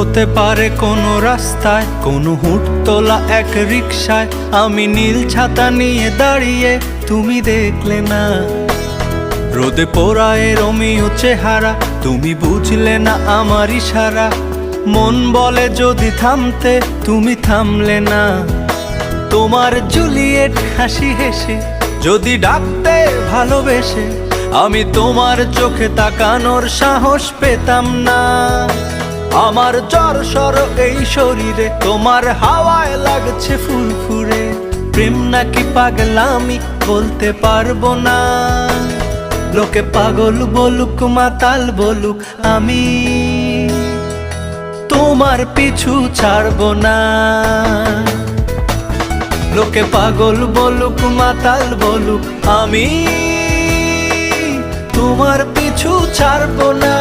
হতে পারে কোনো রাস্তায়, কোনো হুটতোলা এক রিকশায় আমি নীল ছাতা নিয়ে দাঁড়িয়ে, তুমি দেখলে না। রোদে পোড়ায় রোমিও চেহারা, তুমি বুঝলে না আমার ইশারা। মন বলে যদি থামতে, তুমি থামলে না। তোমার জুলিয়েট হাসি হেসে যদি ডাকতে ভালোবেসে, আমি তোমার চোখে তাকানোর সাহস পেতাম না। আমার জ্বর এই শরীরে, তোমার হাওয়ায় লাগছে ফুরফুরে। প্রেম নাকি পাগলামি বলতে পারবো না। লোকে পাগল বলুক মাতাল বলুক, আমি তোমার পিছু ছাড়বো না। লোকে পাগল বলুক মাতাল বলুক, আমি তোমার পিছু ছাড়বো না।